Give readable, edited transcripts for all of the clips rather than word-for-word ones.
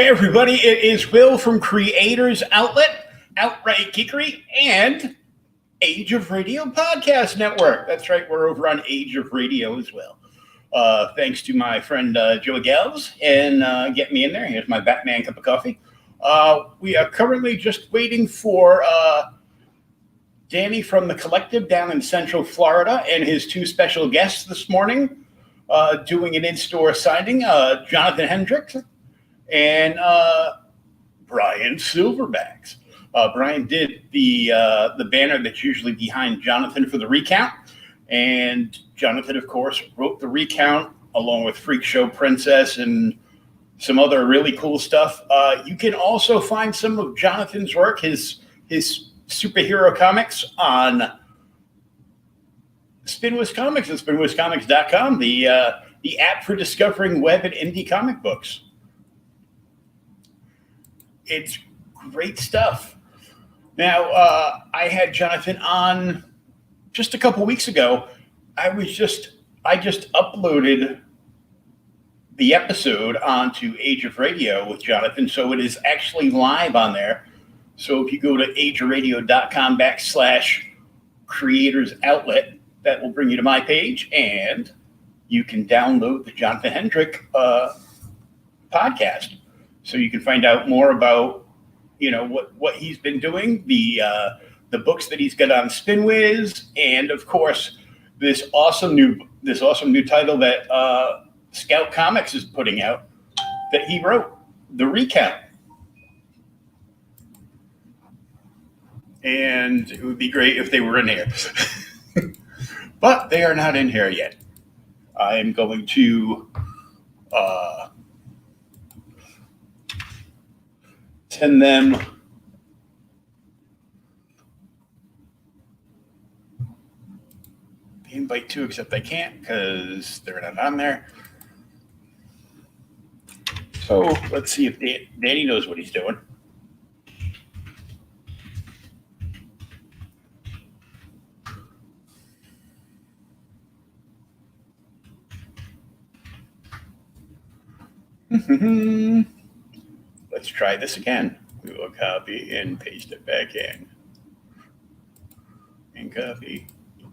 Hey everybody, it is Will from Creators Outlet, Outright Geekery, and Age of Radio Podcast Network. That's right, we're over on Age of Radio as well. Thanks to my friend Joe Gels and getting me in there. Here's my Batman cup of coffee. We are currently just waiting for Danny from the Collective down in Central Florida and his two special guests this morning doing an in-store signing, Jonathan Hedrick and Bryan Silverbax. Bryan did the banner that's usually behind Jonathan for the Recount, and Jonathan, of course, wrote the Recount along with Freakshow Princess and some other really cool stuff. You can also find some of Jonathan's work, his superhero comics, on Spinwiz Comics and spinwizcomics.com, the app for discovering web and indie comic books. It's great stuff. Now, I had Jonathan on just a couple weeks ago. I just uploaded the episode onto Age of Radio with Jonathan, so it is actually live on there. So if you go to ageofradio.com/creators outlet, that will bring you to my page, and you can download the Jonathan Hedrick podcast. So you can find out more about, what he's been doing, the books that he's got on Spinwiz, and of course this awesome new title that Scout Comics is putting out that he wrote, The Recount. And it would be great if they were in here, but they are not in here yet. I am going to send them the invite too, except I can't because they're not on there. So let's see if Danny knows what he's doing. Let's try this again. We will copy and paste it back in. And copy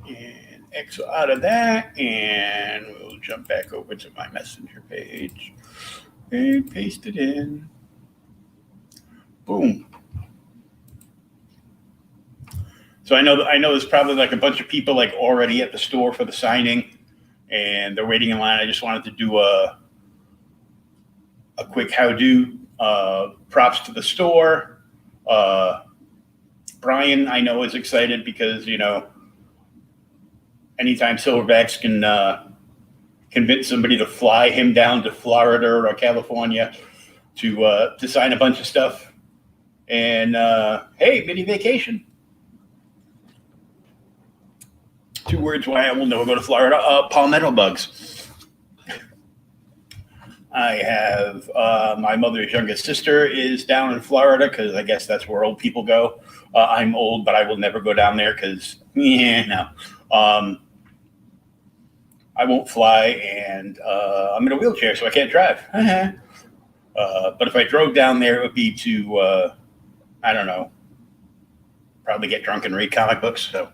and exit out of that. And we'll jump back over to my messenger page and paste it in. Boom. So I know there's probably like a bunch of people like already at the store for the signing, and they're waiting in line. I just wanted to do a quick how-do. Props to the store. Bryan, I know, is excited because, anytime Silverbacks can convince somebody to fly him down to Florida or California to sign a bunch of stuff. And, hey, mini vacation. 2 words why I will never go to Florida. Palmetto bugs. I have my mother's youngest sister is down in Florida because I guess that's where old people go. I'm old, but I will never go down there because, no. I won't fly, and I'm in a wheelchair, so I can't drive. But if I drove down there, it would be to, I don't know, probably get drunk and read comic books. So,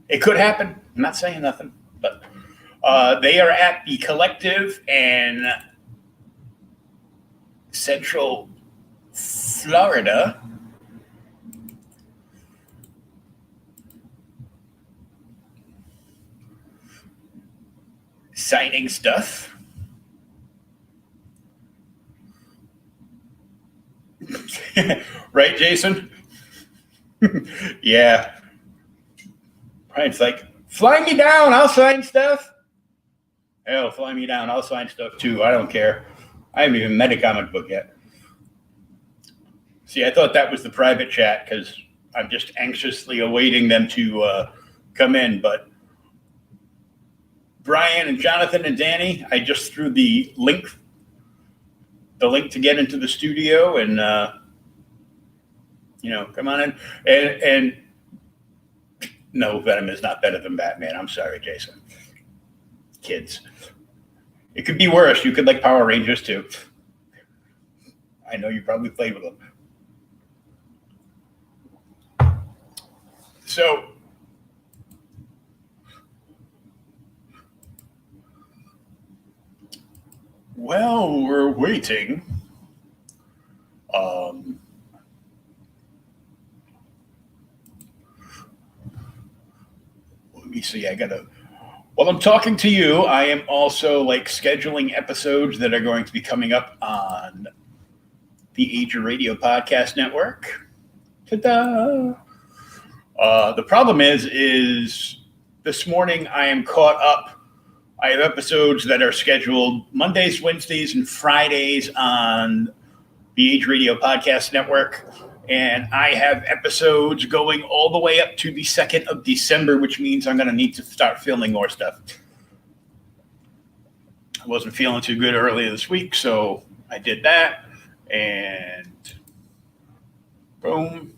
it could happen. I'm not saying nothing, but they are at the Collective in Central Florida. Signing stuff. Right, Jason? Yeah. Brian's like, fly me down, I'll sign stuff. Hell, fly me down, I'll sign stuff too. I don't care. I haven't even met a comic book yet. See, I thought that was the private chat because I'm just anxiously awaiting them to come in. But Bryan and Jonathan and Danny, I just threw the link to get into the studio and, come on in. And no, Venom is not better than Batman. I'm sorry, Jason. Kids. It could be worse. You could like Power Rangers too. I know you probably played with them. So, while we're waiting, let me see. While I'm talking to you, I am also like scheduling episodes that are going to be coming up on the Age of Radio Podcast Network. Ta-da! The problem is this morning I am caught up. I have episodes that are scheduled Mondays, Wednesdays, and Fridays on the Age Radio Podcast Network. And I have episodes going all the way up to the 2nd of December, which means I'm going to need to start filming more stuff. I wasn't feeling too good earlier this week, so I did that. And boom.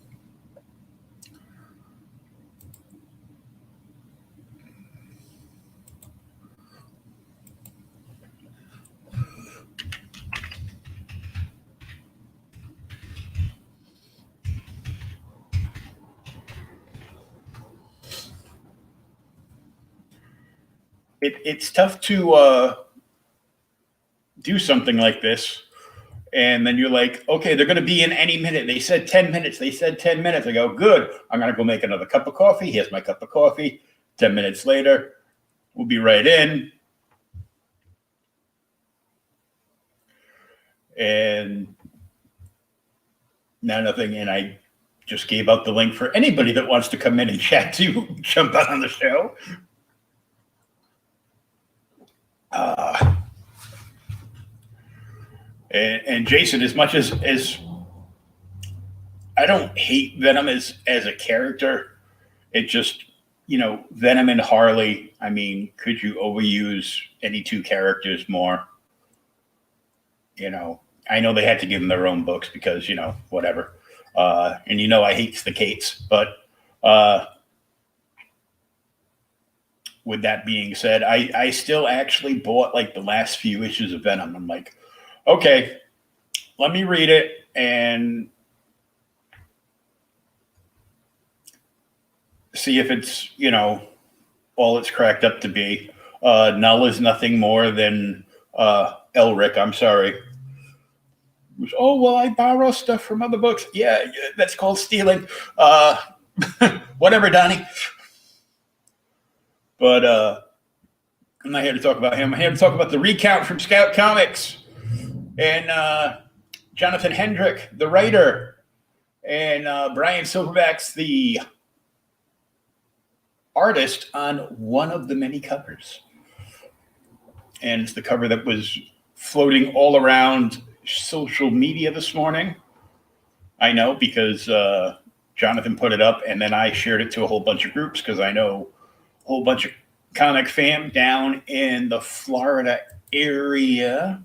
It's tough to do something like this, and then you're like, okay, they're going to be in any minute. They said 10 minutes. I go, good. I'm going to go make another cup of coffee. Here's my cup of coffee. 10 minutes later, we'll be right in. And now nothing. And I just gave out the link for anybody that wants to come in and chat to jump on the show. And Jason, as much as I don't hate Venom as a character, it just, Venom and Harley, I mean, could you overuse any two characters more? I know they had to give them their own books because, whatever. And I hate the Kates, but with that being said, I still actually bought like the last few issues of Venom. I'm like, okay, let me read it and see if it's, all it's cracked up to be. Null is nothing more than Elric. I'm sorry. Oh, well, I borrow stuff from other books. Yeah, that's called stealing. Whatever, Donnie. But I'm not here to talk about him. I'm here to talk about the Recount from Scout Comics. And Jonathan Hedrick, the writer, and Bryan Silverbax, the artist on one of the many covers. And it's the cover that was floating all around social media this morning. I know because Jonathan put it up, and then I shared it to a whole bunch of groups because I know a whole bunch of comic fam down in the Florida area.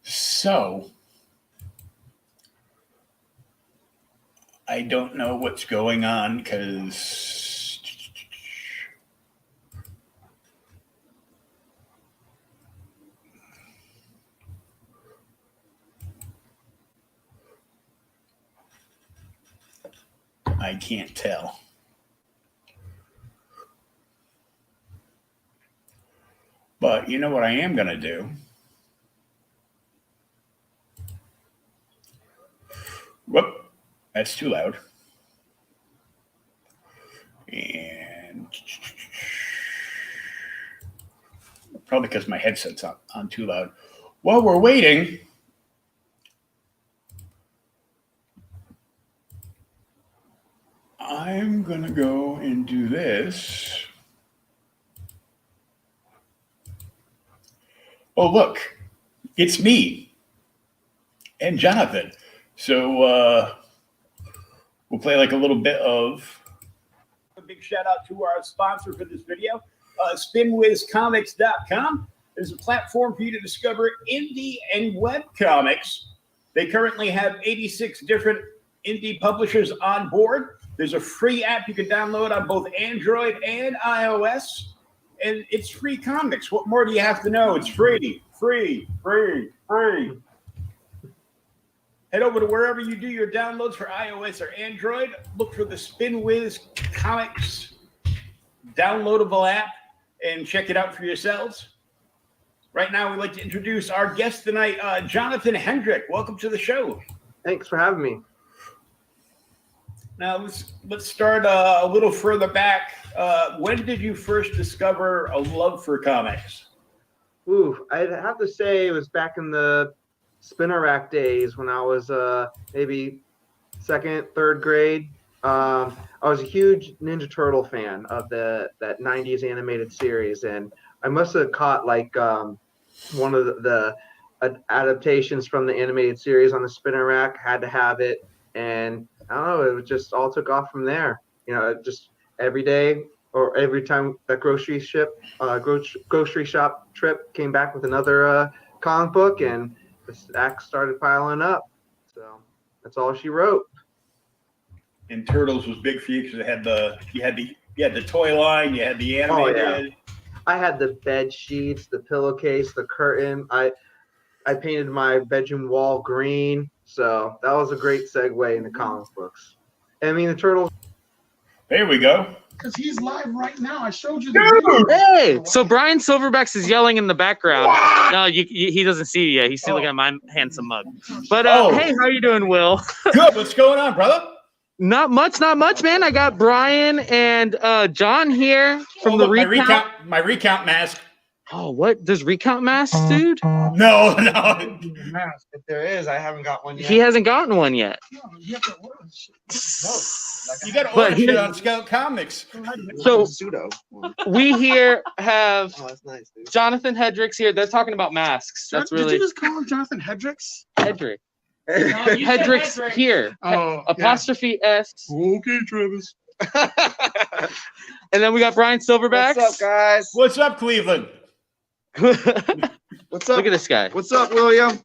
So I don't know what's going on because I can't tell. But you know what I am going to do? Whoop, that's too loud. And probably because my headset's on too loud. While we're waiting, I'm going to go and do this. Oh, look, it's me and Jonathan. So we'll play like a little bit of. A big shout out to our sponsor for this video, SpinWizComics.com. There's a platform for you to discover indie and web comics. They currently have 86 different indie publishers on board. There's a free app you can download on both Android and iOS. and it's free comics. What more do you have to know? It's free. Head over to wherever you do your downloads for iOS or Android. Look for the SpinWiz Comics downloadable app and check it out for yourselves. Right now, we'd like to introduce our guest tonight, Jonathan Hedrick. Welcome to the show. Thanks for having me. Now, let's start a little further back. When did you first discover a love for comics? Ooh, I'd have to say it was back in the spinner rack days when I was maybe second, third grade. I was a huge Ninja Turtle fan of that 90s animated series, and I must have caught like one of the adaptations from the animated series on the spinner rack, had to have it, and I don't know, it just all took off from there. You know, just every day or every time that grocery shop trip came back with another comic book, and the stacks started piling up. So that's all she wrote. And Turtles was big for you because you had the toy line, you had the animated. Oh, yeah. I had the bed sheets, the pillowcase, the curtain. I painted my bedroom wall green, so that was a great segue into comic books. I mean, the Turtles. There we go. Because he's live right now. I showed you the video. Hey, so Bryan Silverbax is yelling in the background. No, he doesn't see you yet. He's still looking at my handsome mug. But hey, how you doing, Will? Good. What's going on, brother? Not much, man. I got Bryan and John here from the Recount. My Recount mask. Oh, what? There's Recount masks, dude? No. If there is, I haven't got one yet. He hasn't gotten one yet. No, you have to order shit. You got to order shit on Scout Comics. So pseudo. we here have that's nice, dude. Jonathan Hedrick's here. They're talking about masks. That's really Did you just call him Jonathan Hedricks? Hedrick. Hedrick's here. Oh, Apostrophe S. Okay, Travis. And then we got Bryan Silverbax. What's up, guys? What's up, Cleveland? What's up? Look at this guy. What's up, William?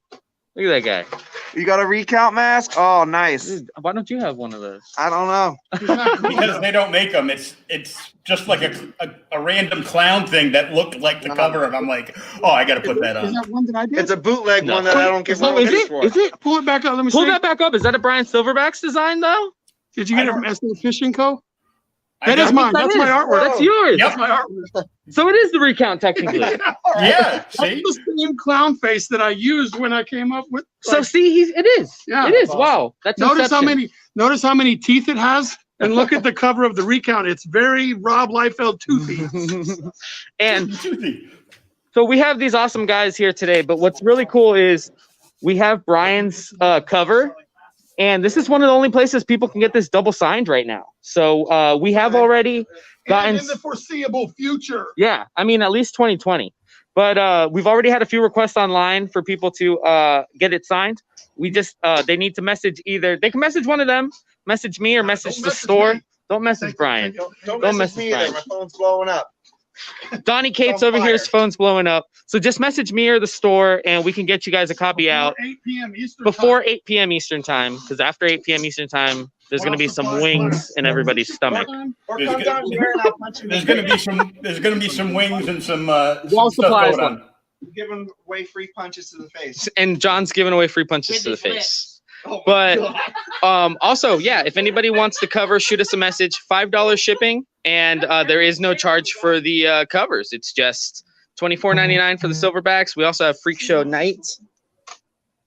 Look at that guy. You got a Recount mask? Oh, nice. Dude, why don't you have one of those? I don't know. Because they don't make them. It's just like a random clown thing that looked like the cover of. I'm like, oh, I got to put that Is on. that one that I did? It's a bootleg one that I don't give Oh, is royalties it? for. Is it? Pull it back up. Let me Pull see. that back up. Is that a Bryan Silverbax design, though? Did you get it from SD Fishing Co.? I That is got- mine. That That's is. my artwork. That's yours. Yep. That's my artwork. So it is the Recount, technically. Yeah, see? That's the same clown face that I used when I came up with. So like, see, it is. Yeah. It is. That's Wow. That's notice Inception. how many teeth it has, and look at the cover of the Recount. It's very Rob Liefeld toothy. And so we have these awesome guys here today, but what's really cool is we have Bryan's cover, and this is one of the only places people can get this double signed right now. So we have already gotten And in the foreseeable future. Yeah, I mean, at least 2020. But we've already had a few requests online for people to get it signed. We just, they need to message they can message one of them, message me, or message the store. Don't message Bryan. Don't message message me either. Bryan. My phone's blowing up. Donnie Cates On over here, his fire. phone's blowing up. So just message me or the store, and we can get you guys a copy out 8 p.m. Eastern before time. 8 p.m. Eastern time, because after 8 p.m. Eastern time, there's going to be some wings in everybody's stomach. Or There's come good- down here and I'll punch you. There's gonna be some wings and some Wall stuff supplies going on. Giving away free punches to the face. And John's giving away free punches to the face. Oh my But God. also, yeah, if anybody wants the cover, shoot us a message. $5 shipping, and there is no charge for the covers. It's just $24.99 for the Silverbacks. We also have Freakshow Knight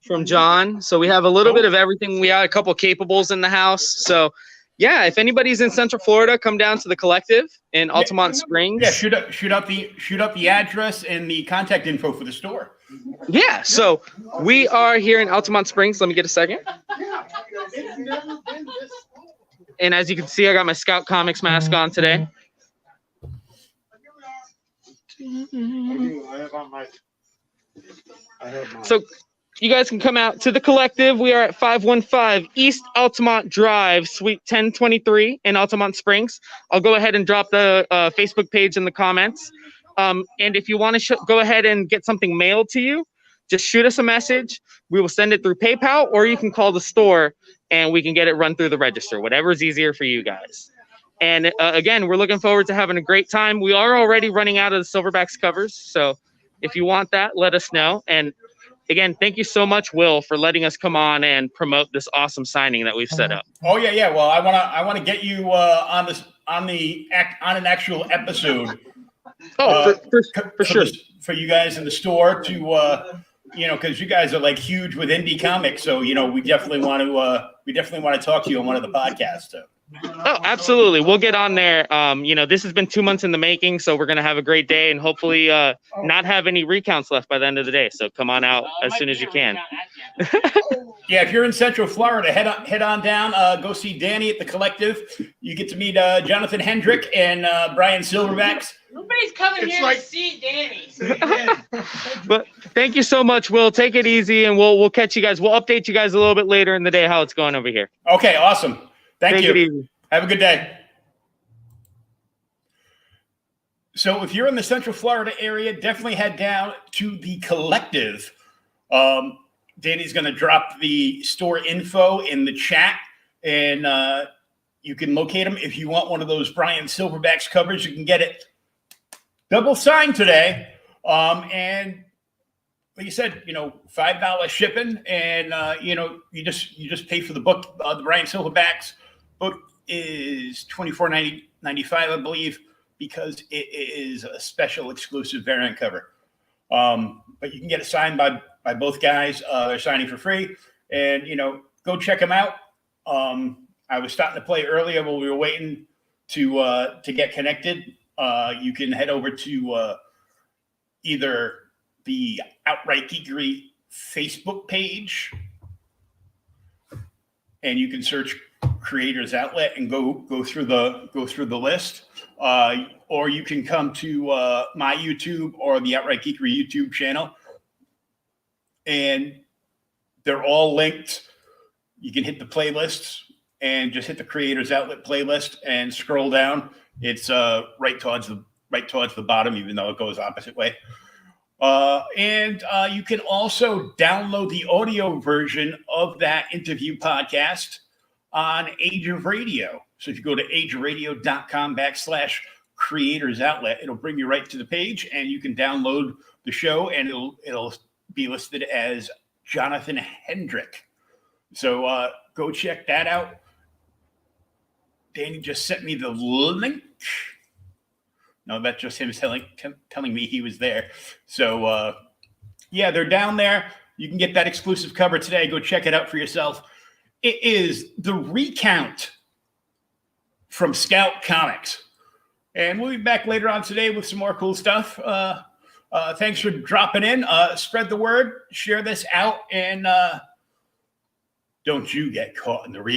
from John. So we have a little bit of everything. We have a couple capables in the house. So yeah, if anybody's in Central Florida, come down to the Collective in Altamont Springs. Yeah, shoot out the address and the contact info for the store. Yeah, so we are here in Altamont Springs. Let me get a second. It's never been this cold. And as you can see, I got my Scout Comics mask on today. So you guys can come out to the Collective. We are at 515 East Altamont Drive, Suite 1023 in Altamont Springs. I'll go ahead and drop the Facebook page in the comments. And if you want to go ahead and get something mailed to you, just shoot us a message. We will send it through PayPal, or you can call the store and we can get it run through the register, whatever is easier for you guys. And again, we're looking forward to having a great time. We are already running out of the Silverbacks covers, so if you want that, let us know. And again, thank you so much, Will, for letting us come on and promote this awesome signing that we've set up. Oh yeah. Well, I wanna get you on an actual episode. Oh, for sure. For you guys in the store to because you guys are like huge with indie comics, so we definitely want to talk to you on one of the podcasts too. Oh, absolutely. We'll get on there. This has been 2 months in the making, so we're going to have a great day and hopefully not have any recounts left by the end of the day. So come on out as soon as you can. Yeah, if you're in Central Florida, head on down, go see Danny at the Collective. You get to meet Jonathan Hedrick and Bryan Silverbax. Nobody's coming here to see Danny. But thank you so much, Will. Take it easy, and we'll catch you guys. We'll update you guys a little bit later in the day how it's going over here. Okay, awesome. Thank you. Take it easy. Have a good day. So if you're in the Central Florida area, definitely head down to the Collective. Danny's going to drop the store info in the chat, and you can locate them. If you want one of those Bryan Silverbax covers, you can get it double signed today. And like you said, $5 shipping, and you just pay for the book. The Bryan Silverbax book is $24.95, I believe, because it is a special exclusive variant cover. But you can get it signed by both guys. They're signing for free, and go check them out. I was starting to play earlier while we were waiting to get connected. You can head over to either the Outright Geekery Facebook page, and you can search Creators Outlet and go through the list, or you can come to my YouTube or the Outright Geekery YouTube channel, and they're all linked. You can hit the playlists and just hit the Creators Outlet playlist and scroll down. It's right towards the bottom, even though it goes opposite way. And you can also download the audio version of that interview podcast on Age of Radio. So if you go to ageofradio.com/creators outlet, it'll bring you right to the page, and you can download the show, and it'll be listed as Jonathan Hedrick. So go check that out. Danny just sent me the link. No, that's just him telling me he was there. So yeah, they're down there. You can get that exclusive cover today. Go check it out for yourself. It is the Recount from Scout Comics. And we'll be back later on today with some more cool stuff. Thanks for dropping in. Spread the word, share this out, and don't you get caught in the Recount.